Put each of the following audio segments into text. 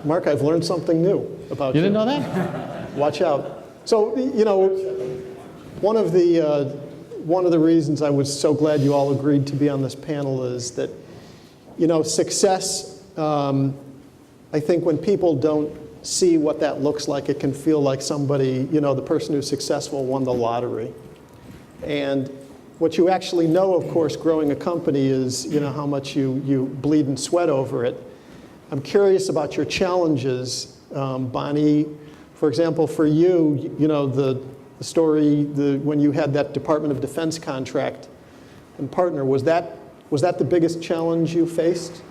Mark, I've learned something new about you. You didn't know that? Watch out. So, you know, one of the reasons I was so glad you all agreed to be on this panel is that, you know, success, I think when people don't see what that looks like, it can feel like somebody, you know, the person who's successful won the lottery. And what you actually know, of course, growing a company is, you know, how much you bleed and sweat over it. I'm curious about your challenges, Bonnie. For example, for you, you know, the story, when you had that Department of Defense contract and partner, was that the biggest challenge you faced?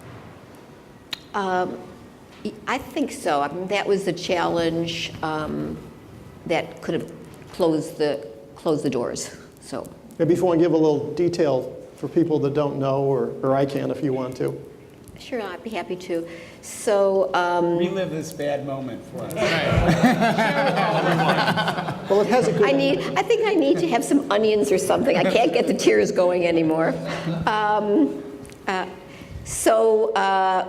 I think so. I mean, that was the challenge that could have closed the doors. So Maybe if you want to give a little detail for people that don't know, or I can if you want to. sure, I'd be happy to. So Relive this bad moment for us. Well, it has a good. I think I need to have some onions or something. I can't get the tears going anymore.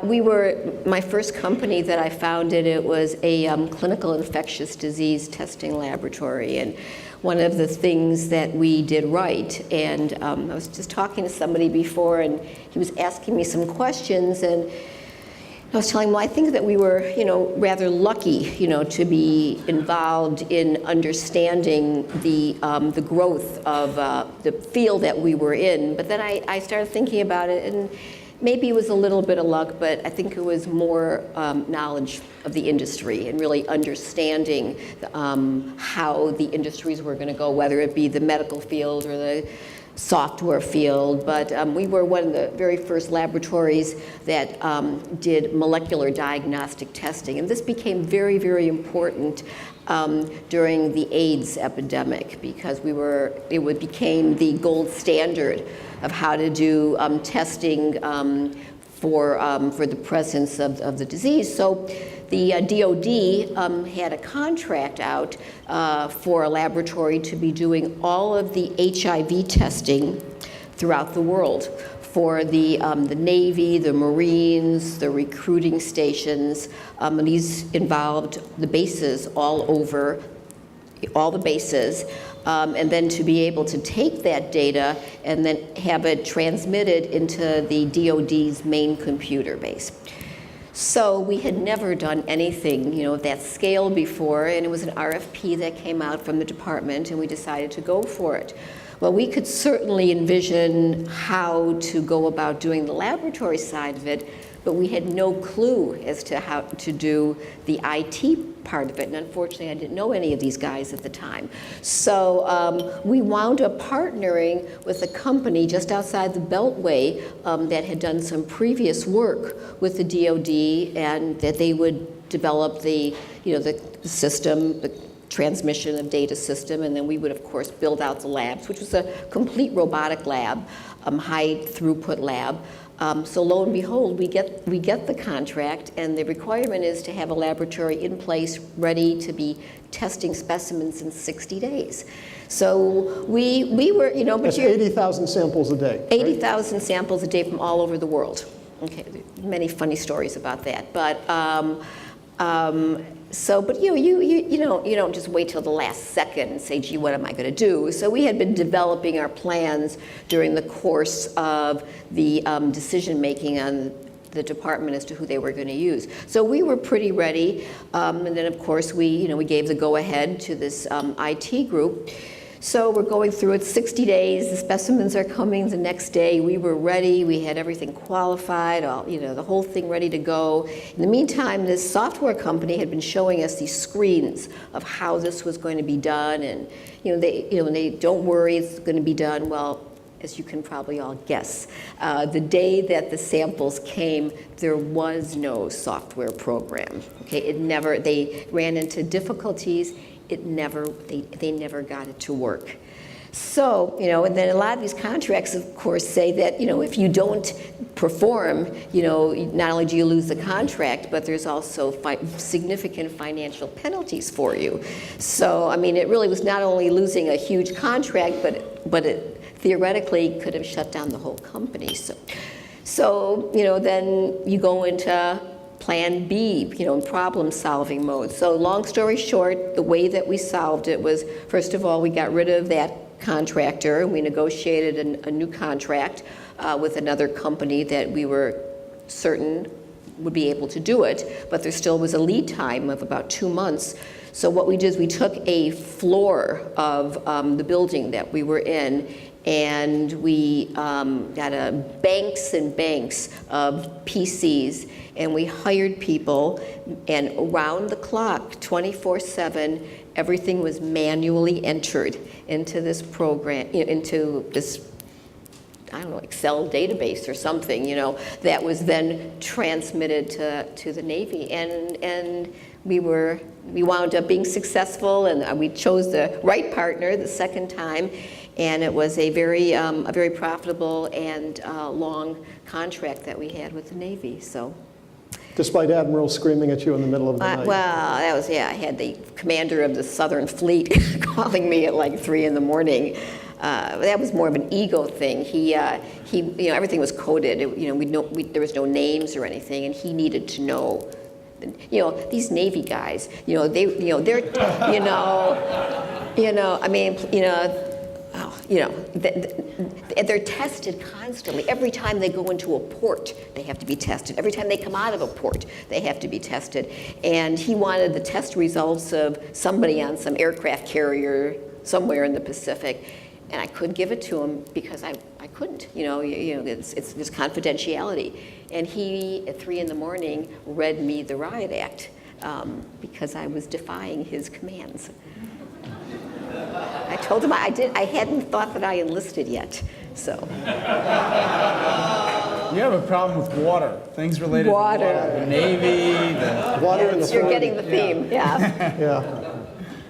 We were, my first company that I founded, it was a clinical infectious disease testing laboratory. And one of the things that we did right, and I was just talking to somebody before, and he was asking me some questions, and I was telling him, well, I think that we were, you know, rather lucky, you know, to be involved in understanding the growth of the field that we were in. But then I started thinking about it, and maybe it was a little bit of luck, but I think it was more knowledge of the industry and really understanding how the industries were going to go, whether it be the medical field or the software field. But we were one of the very first laboratories that did molecular diagnostic testing. And this became very, very important during the AIDS epidemic, because it became the gold standard of how to do testing for the presence of the disease. So the DoD had a contract out for a laboratory to be doing all of the HIV testing throughout the world for the Navy, the Marines, the recruiting stations. And these involved the bases all over, all the bases. And then to be able to take that data and then have it transmitted into the DoD's main computer base. So we had never done anything, you know, of that scale before, and it was an RFP that came out from the department, and we decided to go for it. Well, we could certainly envision how to go about doing the laboratory side of it, but we had no clue as to how to do the IT part of it. And unfortunately, I didn't know any of these guys at the time. So we wound up partnering with a company just outside the Beltway that had done some previous work with the DoD, and that they would develop the system, the transmission of data system, and then we would, of course, build out the labs, which was a complete robotic lab, high throughput lab. So lo and behold, we get the contract, and the requirement is to have a laboratory in place ready to be testing specimens in 60 days. So we were, you know, but That's 80,000 samples a day. 80,000 samples a day from all over the world. Okay, many funny stories about that, but but you don't just wait till the last second and say, gee, what am I going to do? So we had been developing our plans during the course of the decision making on the department as to who they were going to use. So we were pretty ready, and then of course we gave the go ahead to this IT group. So we're going through it, 60 days, the specimens are coming the next day. We were ready, we had everything qualified, the whole thing ready to go. In the meantime, this software company had been showing us these screens of how this was going to be done, and they don't worry, it's going to be done. Well, as you can probably all guess, the day that the samples came, there was no software program. Okay, they ran into difficulties. They never got it to work. So, and then a lot of these contracts, of course, say that, if you don't perform, not only do you lose the contract, but there's also significant financial penalties for you. So, I mean, it really was not only losing a huge contract, but it theoretically could have shut down the whole company. So then you go into plan B, in problem-solving mode. So long story short, the way that we solved it was, first of all, we got rid of that contractor, and we negotiated a new contract with another company that we were certain would be able to do it, but there still was a lead time of about 2 months. So what we did is we took a floor of the building that we were in, and we got banks and banks of PCs, and we hired people, and around the clock, 24/7, everything was manually entered into this program, into this, I don't know, Excel database or something, that was then transmitted to the Navy. And we wound up being successful, and we chose the right partner the second time, and it was a very profitable and long contract that we had with the Navy. So. Despite Admiral screaming at you in the middle of the night. Well, that was, I had the commander of the Southern Fleet calling me at like 3 in the morning. That was more of an ego thing. He everything was coded. There was no names or anything, and he needed to know. These Navy guys, they're tested constantly. Every time they go into a port, they have to be tested. Every time they come out of a port, they have to be tested. And he wanted the test results of somebody on some aircraft carrier somewhere in the Pacific. And I couldn't give it to him because I couldn't. There's confidentiality. And he, at 3 in the morning, read me the riot act because I was defying his commands. I told him I hadn't thought that I enlisted yet, so. You have a problem with water, things related to water. The Navy, the... Water in the You're getting the theme, yeah. Yeah.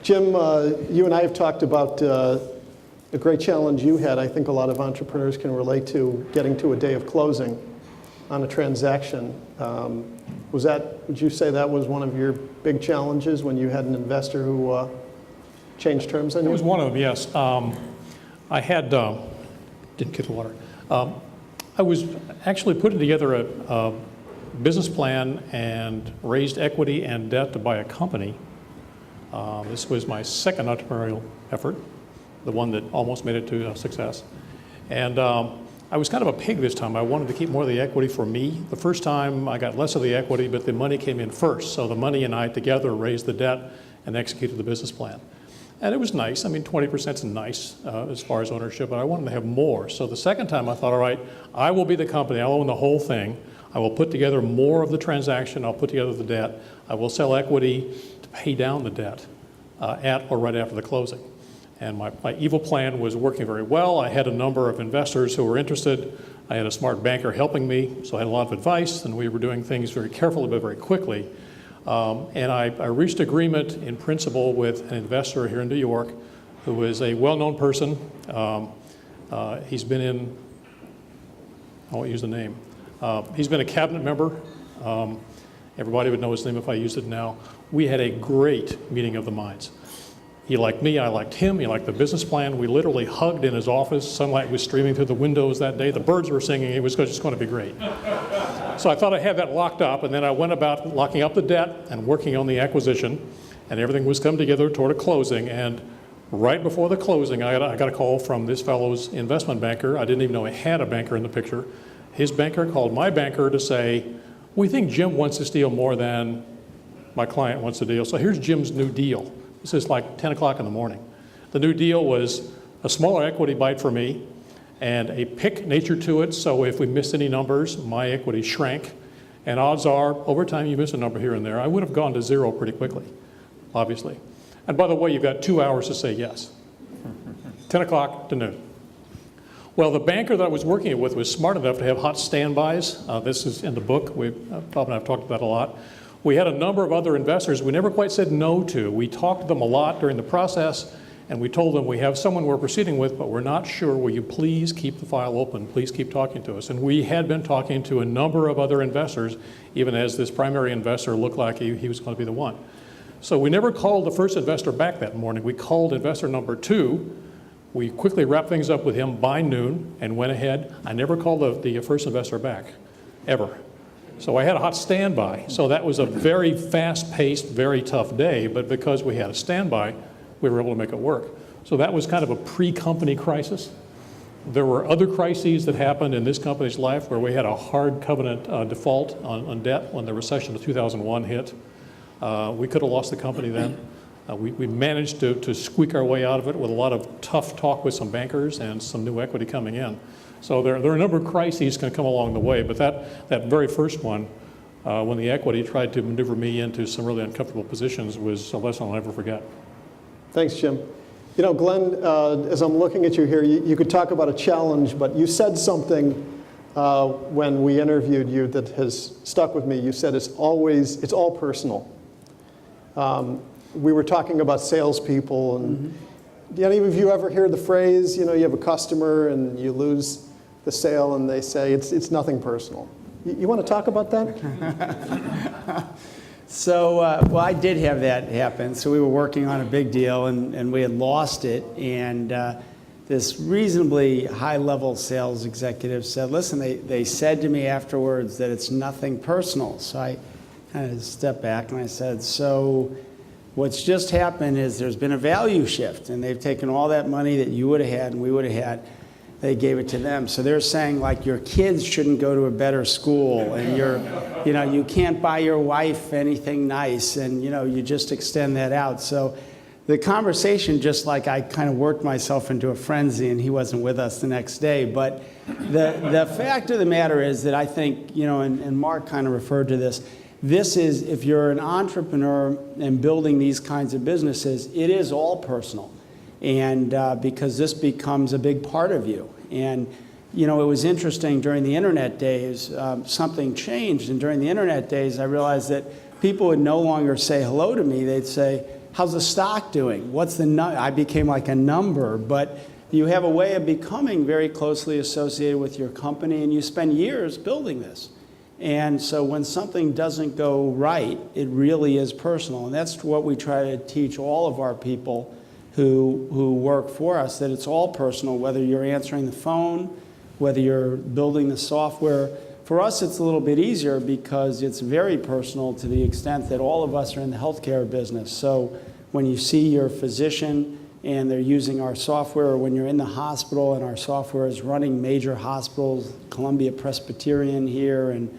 Jim, you and I have talked about a great challenge you had. I think a lot of entrepreneurs can relate to getting to a day of closing on a transaction. Would you say that was one of your big challenges when you had an investor who changed terms on you? It was one of them, yes. I had, didn't get the water. I was actually putting together a business plan and raised equity and debt to buy a company. This was my second entrepreneurial effort, the one that almost made it to success. And I was kind of a pig this time. I wanted to keep more of the equity for me. The first time I got less of the equity, but the money came in first. So the money and I together raised the debt and executed the business plan. And it was nice. I mean, 20% is nice as far as ownership, but I wanted to have more. So the second time I thought, all right, I will be the company. I'll own the whole thing. I will put together more of the transaction. I'll put together the debt. I will sell equity to pay down the debt at or right after the closing. And my evil plan was working very well. I had a number of investors who were interested. I had a smart banker helping me, so I had a lot of advice, and we were doing things very carefully but very quickly. And I reached agreement in principle with an investor here in New York who is a well-known person. He's been in, I won't use the name. He's been a cabinet member. Everybody would know his name if I used it now. We had a great meeting of the minds. He liked me, I liked him, he liked the business plan. We literally hugged in his office. Sunlight was streaming through the windows that day. The birds were singing. It was just going to be great. So I thought I had that locked up, and then I went about locking up the debt and working on the acquisition, and everything was coming together toward a closing. And right before the closing, I got a call from this fellow's investment banker. I didn't even know he had a banker in the picture. His banker called my banker to say, we think Jim wants this deal more than my client wants the deal. So here's Jim's new deal. This is like 10 o'clock in the morning. The new deal was a smaller equity bite for me and a PIK nature to it, so if we missed any numbers, my equity shrank. And odds are, over time you miss a number here and there, I would have gone to zero pretty quickly, obviously. And by the way, you've got 2 hours to say yes. 10 o'clock to noon. Well, the banker that I was working with was smart enough to have hot standbys. This is in the book. Bob and I have talked about it a lot. We had a number of other investors we never quite said no to. We talked to them a lot during the process, and we told them we have someone we're proceeding with, but we're not sure. Will you please keep the file open? Please keep talking to us. And we had been talking to a number of other investors, even as this primary investor looked like he was going to be the one. So we never called the first investor back that morning. We called investor number 2. We quickly wrapped things up with him by noon and went ahead. I never called the first investor back, ever. So I had a hot standby. So that was a very fast-paced, very tough day, but because we had a standby, we were able to make it work. So that was kind of a pre-company crisis. There were other crises that happened in this company's life where we had a hard covenant default on debt when the recession of 2001 hit. We could have lost the company then. We managed to squeak our way out of it with a lot of tough talk with some bankers and some new equity coming in. So there are a number of crises going to come along the way, but that very first one, when the equity tried to maneuver me into some really uncomfortable positions, was a lesson I'll never forget. Thanks, Jim. You know, Glenn, as I'm looking at you here, you could talk about a challenge, but you said something when we interviewed you that has stuck with me. You said it's all personal. We were talking about salespeople, and do any of you ever hear the phrase, you know, you have a customer and you lose the sale and they say it's nothing personal? You want to talk about that? So, well, I did have that happen. So we were working on a big deal, and we had lost it. And this reasonably high-level sales executive said, listen, they said to me afterwards that it's nothing personal. So I kind of stepped back and I said, so what's just happened is there's been a value shift, and they've taken all that money that you would have had and we would have had, they gave it to them. So they're saying, like, your kids shouldn't go to a better school, and you can't buy your wife anything nice, and you just extend that out. So the conversation, just like I kind of worked myself into a frenzy, and he wasn't with us the next day. But the fact of the matter is that I think, and Mark kind of referred to this, is, if you're an entrepreneur and building these kinds of businesses, it is all personal. And because this becomes a big part of you. And, it was interesting during the internet days, something changed. And during the internet days, I realized that people would no longer say hello to me. They'd say, how's the stock doing? What's the I became like a number. But you have a way of becoming very closely associated with your company, and you spend years building this. And so when something doesn't go right, it really is personal. And that's what we try to teach all of our people who work for us, that it's all personal, whether you're answering the phone, whether you're building the software. For us, it's a little bit easier because it's very personal to the extent that all of us are in the healthcare business. So when you see your physician and they're using our software, or when you're in the hospital and our software is running major hospitals, Columbia Presbyterian here and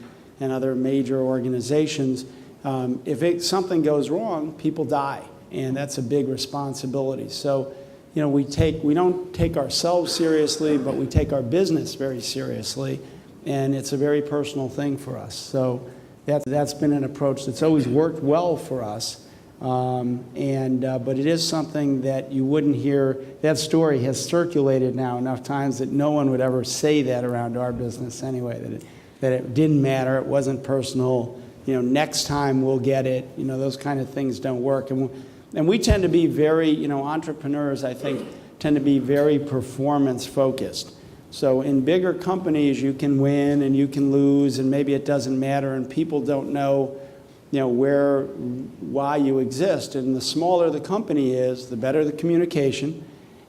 other major organizations, if something goes wrong, people die. And that's a big responsibility. So, we don't take ourselves seriously, but we take our business very seriously, and it's a very personal thing for us. So that's been an approach that's always worked well for us. But it is something that you wouldn't hear. That story has circulated now enough times that no one would ever say that around our business anyway, that it didn't matter, it wasn't personal, next time we'll get it, those kind of things don't work. And we tend to be very, entrepreneurs, I think, tend to be very performance focused. So in bigger companies, you can win and you can lose, and maybe it doesn't matter, and people don't know, why you exist. And the smaller the company is, the better the communication,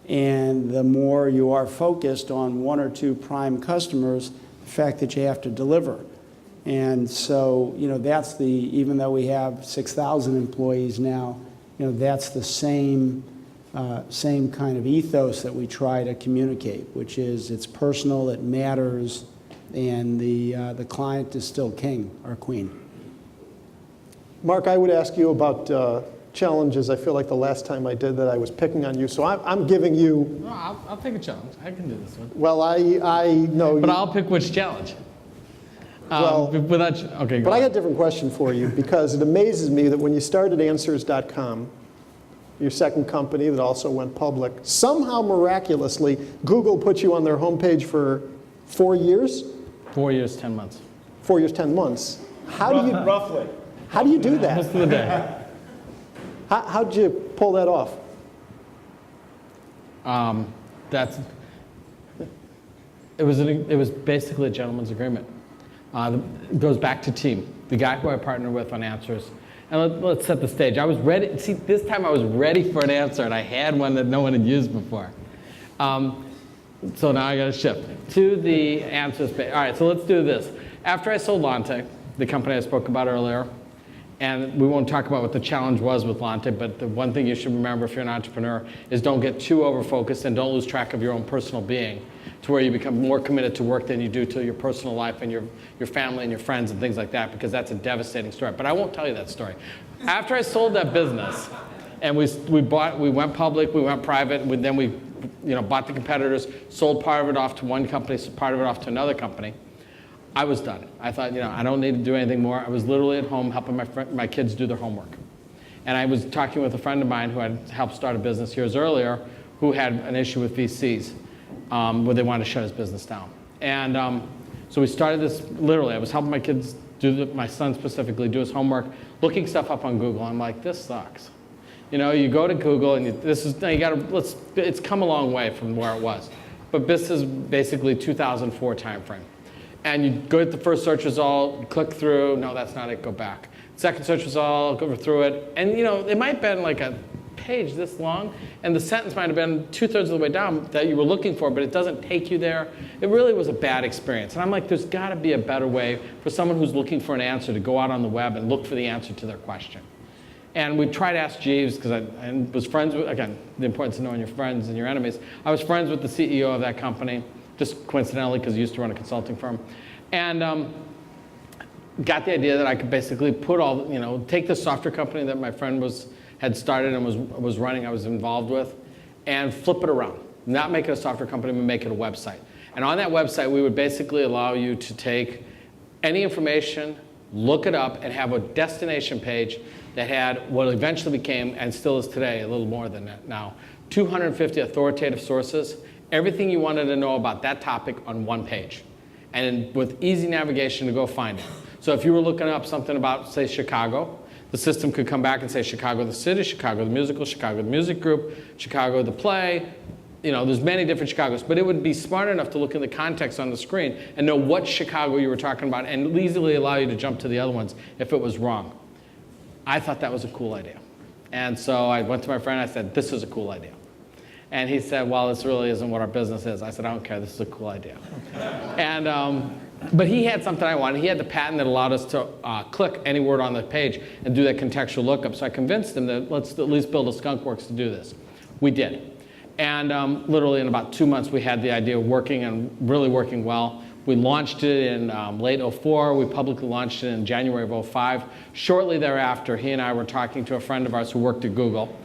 and the more you are focused on one or two prime customers, the fact that you have to deliver. And so, that's even though we have 6,000 employees now, that's the same kind of ethos that we try to communicate, which is it's personal, it matters, and the client is still king or queen. Mark, I would ask you about challenges. I feel like the last time I did that, I was picking on you. So I'm giving you... No, I'll take a challenge. I can do this one. Well, I know... But I'll pick which challenge. Well, okay, but I got a different question for you, because it amazes me that when you started Answers.com, your second company that also went public, somehow miraculously, Google put you on their homepage for 4 years? 4 years, 10 months. 4 years, 10 months. Roughly. How do you do that? Most of the day. How'd you pull that off? It was basically a gentleman's agreement. It goes back to team. The guy who I partnered with on Answers, and let's set the stage. I was ready. See, this time I was ready for an answer, and I had one that no one had used before. So now I got to shift to the Answers page. All right, so let's do this. After I sold Lonte, the company I spoke about earlier. And we won't talk about what the challenge was with Lante, but the one thing you should remember if you're an entrepreneur is don't get too over-focused and don't lose track of your own personal being to where you become more committed to work than you do to your personal life and your family and your friends and things like that, because that's a devastating story. But I won't tell you that story. After I sold that business and we went public, we went private, and then we bought the competitors, sold part of it off to one company, part of it off to another company, I was done. I thought, I don't need to do anything more. I was literally at home helping my kids do their homework. And I was talking with a friend of mine who had helped start a business years earlier who had an issue with VCs where they wanted to shut his business down. And so we started this, literally, I was helping my kids my son specifically, do his homework, looking stuff up on Google. I'm like, this sucks. You go to Google and it's come a long way from where it was. But this is basically 2004 timeframe. And you go to the first search result, click through, no, that's not it, go back. Second search result, go through it. And it might have been like a page this long, and the sentence might have been 2/3 of the way down that you were looking for, but it doesn't take you there. It really was a bad experience. And I'm like, there's gotta be a better way for someone who's looking for an answer to go out on the web and look for the answer to their question. And we tried Ask Jeeves, because I was friends with, again, the importance of knowing your friends and your enemies. I was friends with the CEO of that company, just coincidentally, because he used to run a consulting firm. And got the idea that I could basically put take the software company that my friend had started and was running, I was involved with, and flip it around. Not make it a software company, but make it a website. And on that website, we would basically allow you to take any information, look it up, and have a destination page that had what eventually became, and still is today, a little more than that now, 250 authoritative sources, everything you wanted to know about that topic on one page. And with easy navigation to go find it. So if you were looking up something about, say, Chicago, the system could come back and say Chicago the city, Chicago the musical, Chicago the music group, Chicago the play. There's many different Chicagos, but it would be smart enough to look in the context on the screen and know what Chicago you were talking about and easily allow you to jump to the other ones if it was wrong. I thought that was a cool idea. And so I went to my friend, I said, this is a cool idea. And he said, well, this really isn't what our business is. I said, I don't care, this is a cool idea. And, but he had something I wanted. He had the patent that allowed us to click any word on the page and do that contextual lookup. So I convinced him that let's at least build a skunkworks to do this. We did. And literally in about 2 months, we had the idea working and really working well. We launched it in late '04. We publicly launched it in January of '05. Shortly thereafter, he and I were talking to a friend of ours who worked at Google.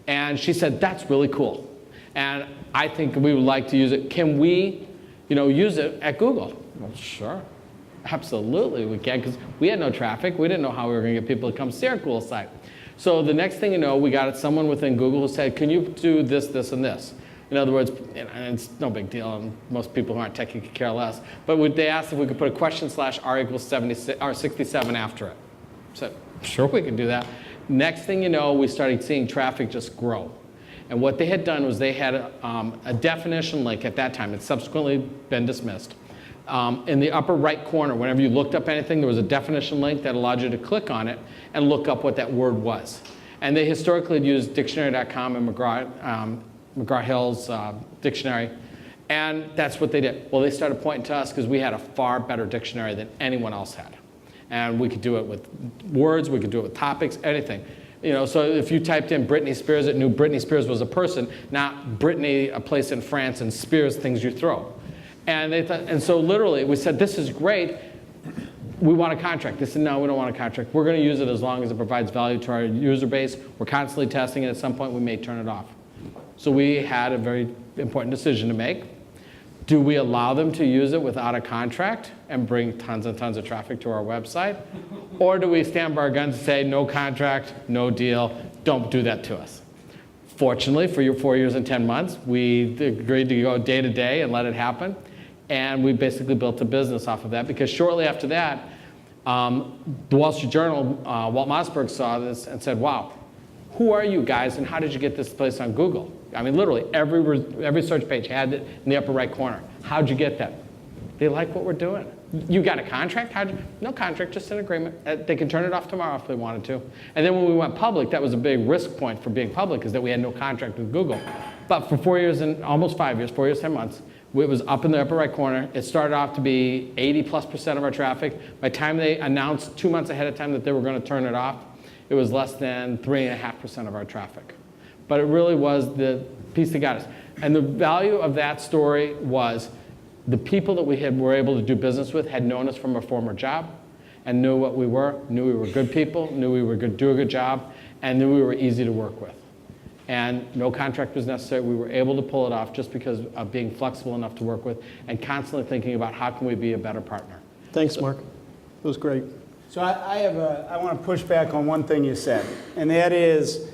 And she said, that's really cool. And I think we would like to use it. Can we, use it at Google? Well, sure. Absolutely we can, because we had no traffic. We didn't know how we were going to get people to come see our cool site. So the next thing you know, we got someone within Google who said, can you do this, this, and this? In other words, and it's no big deal, and most people who aren't techie could care less, but they asked if we could put a question/r=67 after it. I said, sure, we can do that. Next thing you know, we started seeing traffic just grow. And what they had done was they had a definition link at that time. It's subsequently been dismissed. In the upper right corner, whenever you looked up anything, there was a definition link that allowed you to click on it and look up what that word was. And they historically had used dictionary.com and McGraw-Hill's dictionary. And that's what they did. Well, they started pointing to us because we had a far better dictionary than anyone else had. And we could do it with words, we could do it with topics, anything. So if you typed in Britney Spears, it knew Britney Spears was a person, not Britney, a place in France, and Spears, things you throw. And they thought, and so literally, we said, this is great. We want a contract. They said, no, we don't want a contract. We're going to use it as long as it provides value to our user base. We're constantly testing it. At some point, we may turn it off. So we had a very important decision to make. Do we allow them to use it without a contract and bring tons and tons of traffic to our website? Or do we stand by our guns and say, no contract, no deal, don't do that to us? Fortunately, for your 4 years and 10 months, we agreed to go day to day and let it happen. And we basically built a business off of that, because shortly after that, the Wall Street Journal, Walt Mossberg saw this and said, wow, who are you guys and how did you get this place on Google? I mean, literally, every search page had it in the upper right corner. How'd you get that? They like what we're doing. You got a contract? No contract, just an agreement. They can turn it off tomorrow if they wanted to. And then when we went public, that was a big risk point for being public, is that we had no contract with Google. But for 4 years and almost 5 years, 4 years, 10 months, It was up in the upper right corner. It started off to be 80+% of our traffic. By the time they announced 2 months ahead of time that they were going to turn it off, it was less than 3.5% of our traffic. But it really was the piece that got us. And the value of that story was the people that were able to do business with had known us from a former job and knew what we were, knew we were good people, knew we were going to do a good job, and knew we were easy to work with. And no contract was necessary. We were able to pull it off just because of being flexible enough to work with and constantly thinking about how can we be a better partner. Thanks, Mark. It was great. So I want to push back on one thing you said, and that is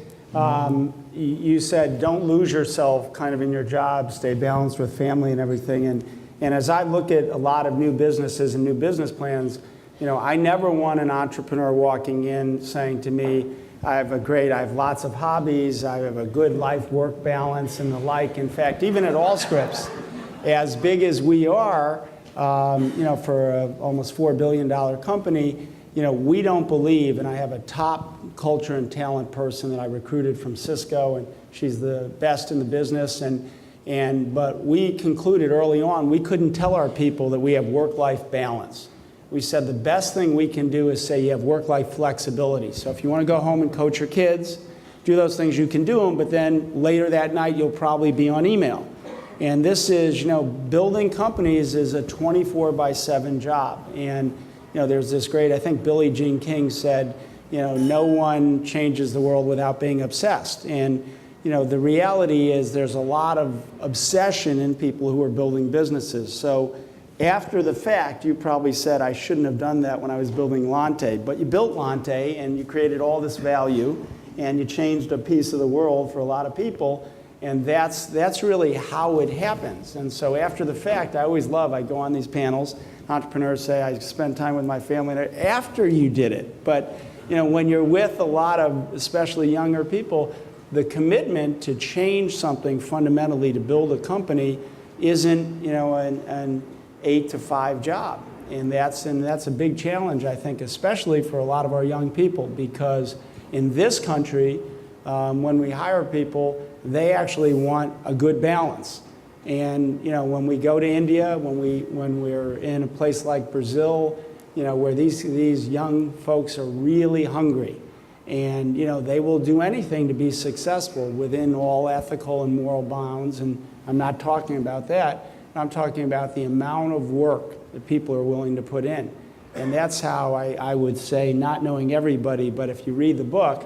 you said don't lose yourself kind of in your job, stay balanced with family and everything. And as I look at a lot of new businesses and new business plans, I never want an entrepreneur walking in saying to me, I have lots of hobbies, I have a good life-work balance and the like. In fact, even at Allscripts, as big as we are, for an almost $4 billion company, we don't believe, and I have a top culture and talent person that I recruited from Cisco, and she's the best in the business, but we concluded early on we couldn't tell our people that we have work-life balance. We said the best thing we can do is say you have work-life flexibility. So if you want to go home and coach your kids, do those things, you can do them, but then later that night you'll probably be on email. And this is, building companies is a 24/7 job. And, there's this great, I think Billie Jean King said, no one changes the world without being obsessed. And, the reality is there's a lot of obsession in people who are building businesses. So after the fact, you probably said, I shouldn't have done that when I was building Lante. But you built Lante, and you created all this value, and you changed a piece of the world for a lot of people. And that's really how it happens. And so after the fact, I go on these panels, entrepreneurs say, I spend time with my family after you did it. But when you're with a lot of, especially younger people, the commitment to change something fundamentally to build a company isn't, an 8 to 5 job. And that's a big challenge, I think, especially for a lot of our young people, because in this country, when we hire people, they actually want a good balance. And when we go to India, when we're in a place like Brazil, where these young folks are really hungry, and they will do anything to be successful within all ethical and moral bounds. And I'm not talking about that. I'm talking about the amount of work that people are willing to put in. And that's how I would say, not knowing everybody, but if you read the book,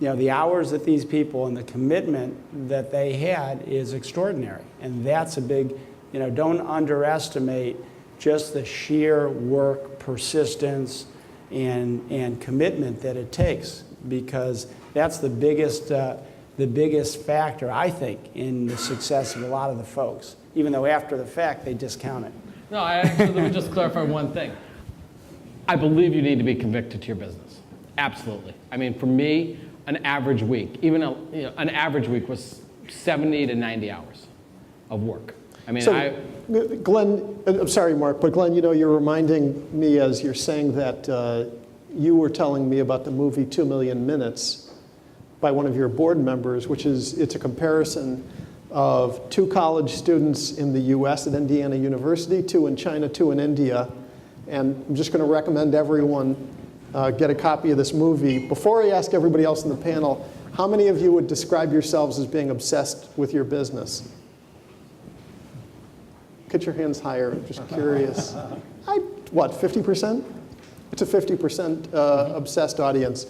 the hours that these people and the commitment that they had is extraordinary. And that's a big, don't underestimate just the sheer work, persistence, and commitment that it takes, because that's the biggest factor, I think, in the success of a lot of the folks, even though after the fact they discount it. No, let me just clarify one thing. I believe you need to be convicted to your business. Absolutely. I mean, for me, an average week, an average week was 70 to 90 hours of work. I mean, So, Glenn, I'm sorry, Mark, but Glenn, you're reminding me as you're saying that you were telling me about the movie 2 Million Minutes by one of your board members, it's a comparison of 2 college students in the US at Indiana University, 2 in China, 2 in India. And I'm just going to recommend everyone get a copy of this movie. Before I ask everybody else in the panel, how many of you would describe yourselves as being obsessed with your business? Get your hands higher, I'm just curious. 50%? It's a 50% obsessed audience.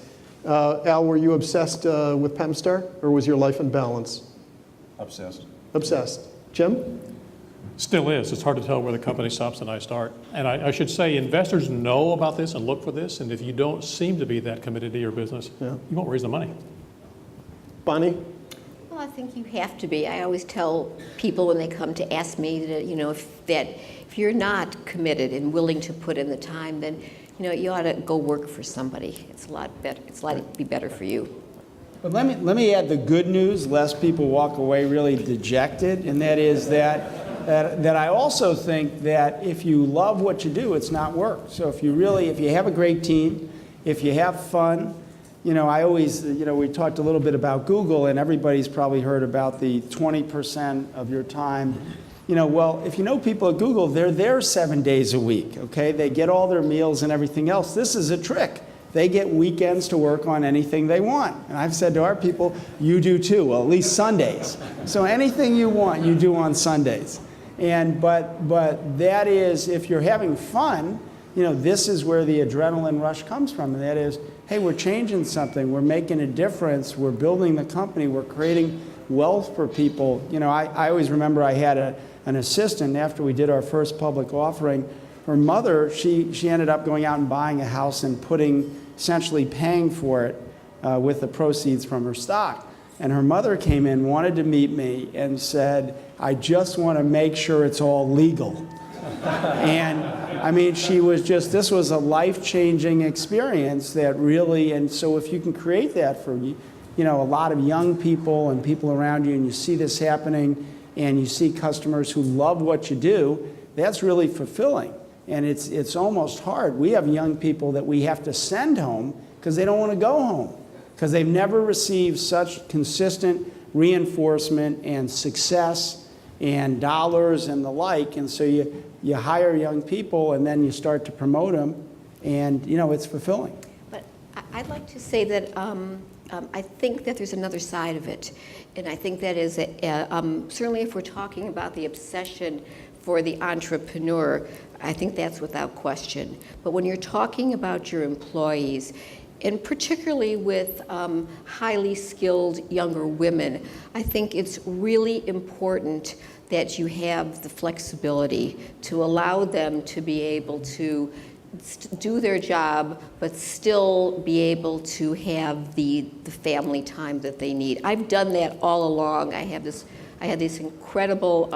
Al, were you obsessed with Pemstar, or was your life in balance? Obsessed. Obsessed. Jim? Still is. It's hard to tell where the company stops and I start. And I should say, investors know about this and look for this, and if you don't seem to be that committed to your business, you won't raise the money. Bonnie? Well, I think you have to be. I always tell people when they come to ask me that, if you're not committed and willing to put in the time, then, you ought to go work for somebody. It's a lot better. It's likely to be better for you. But let me add the good news, lest people walk away really dejected, and that is that I also think that if you love what you do, it's not work. So if you have a great team, if you have fun, I always, we talked a little bit about Google, and everybody's probably heard about the 20% of your time well, if you know people at Google, they're there 7 days a week, okay? They get all their meals and everything else. This is a trick. They get weekends to work on anything they want. And I've said to our people, you do too, well, at least Sundays. So anything you want, you do on Sundays. But that is, if you're having fun, this is where the adrenaline rush comes from. And that is, hey, we're changing something. We're making a difference. We're building the company. We're creating wealth for people. I always remember I had an assistant after we did our first public offering. Her mother, she ended up going out and buying a house and essentially paying for it with the proceeds from her stock. And her mother came in, wanted to meet me, and said, I just want to make sure it's all legal. And I mean, this was a life-changing experience that really, and so if you can create that for, a lot of young people and people around you, and you see this happening, and you see customers who love what you do, that's really fulfilling. And it's almost hard. We have young people that we have to send home because they don't want to go home, because they've never received such consistent reinforcement and success and dollars and the like. And so you hire young people and then you start to promote them, and it's fulfilling. But I'd like to say that I think that there's another side of it. And I think that is, certainly if we're talking about the obsession for the entrepreneur, I think that's without question. But when you're talking about your employees, and particularly with highly skilled younger women, I think it's really important that you have the flexibility to allow them to be able to do their job, but still be able to have the family time that they need. I've done that all along. I had this incredible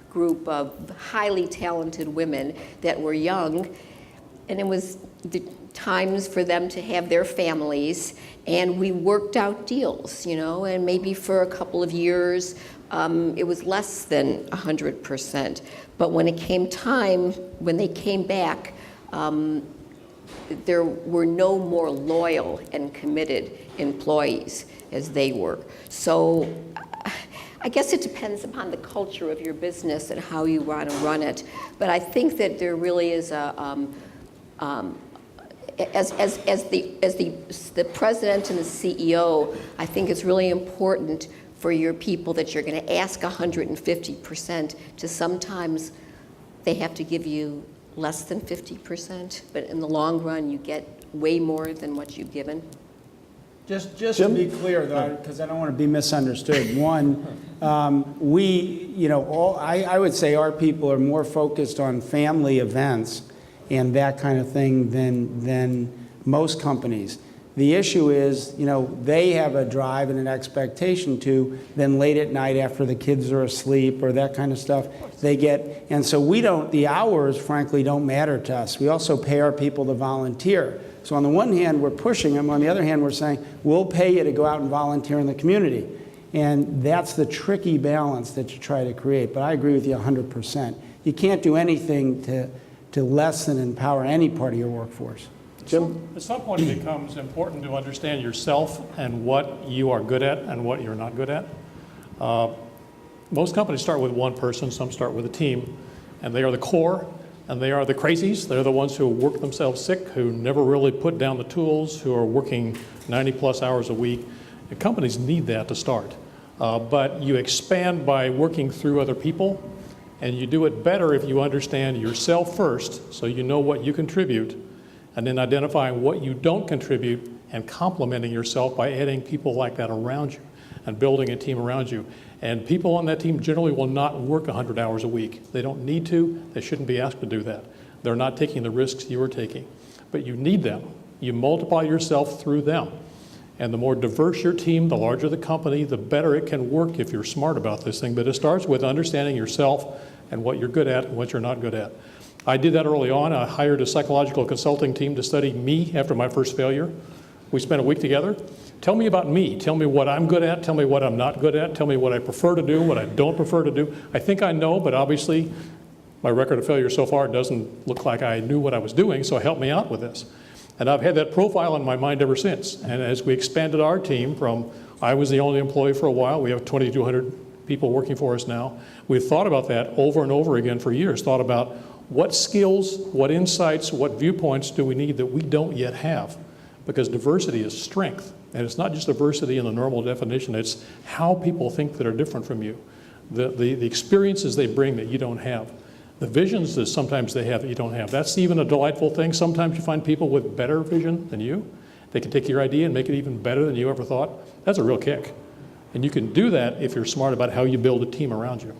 group of highly talented women that were young, and it was the times for them to have their families, and we worked out deals, and maybe for a couple of years, it was less than 100%. But when it came time, when they came back, there were no more loyal and committed employees as they were. So I guess it depends upon the culture of your business and how you want to run it. But I think that there really is as the president and the CEO, I think it's really important for your people that you're going to ask 150% to sometimes they have to give you less than 50%, but in the long run you get way more than what you've given. Just to be clear, though, because I don't want to be misunderstood. One, I would say our people are more focused on family events and that kind of thing than most companies. The issue is, they have a drive and an expectation to then late at night after the kids are asleep or that kind of stuff, and so the hours, frankly, don't matter to us. We also pay our people to volunteer. So on the one hand, we're pushing them. On the other hand, we're saying, we'll pay you to go out and volunteer in the community. And that's the tricky balance that you try to create. But I agree with you 100%. You can't do anything to lessen and empower any part of your workforce. Jim? At some point, it becomes important to understand yourself and what you are good at and what you're not good at. Most companies start with one person, some start with a team, and they are the core, and they are the crazies. They're the ones who work themselves sick, who never really put down the tools, who are working 90-plus hours a week. And companies need that to start. But you expand by working through other people, and you do it better if you understand yourself first, so you know what you contribute, and then identifying what you don't contribute and complementing yourself by adding people like that around you and building a team around you. And people on that team generally will not work 100 hours a week. They don't need to. They shouldn't be asked to do that. They're not taking the risks you are taking. But you need them. You multiply yourself through them. And the more diverse your team, the larger the company, the better it can work if you're smart about this thing. But it starts with understanding yourself and what you're good at and what you're not good at. I did that early on. I hired a psychological consulting team to study me after my first failure. We spent a week together. Tell me about me. Tell me what I'm good at. Tell me what I'm not good at. Tell me what I prefer to do, what I don't prefer to do. I think I know, but obviously my record of failure so far doesn't look like I knew what I was doing, so help me out with this. And I've had that profile in my mind ever since. And as we expanded our team from, I was the only employee for a while, we have 2,200 people working for us now. We've thought about that over and over again for years, thought about what skills, what insights, what viewpoints do we need that we don't yet have? Because diversity is strength. And it's not just diversity in the normal definition, it's how people think that are different from you. The experiences they bring that you don't have. The visions that sometimes they have that you don't have. That's even a delightful thing. Sometimes you find people with better vision than you. They can take your idea and make it even better than you ever thought. That's a real kick. And you can do that if you're smart about how you build a team around you.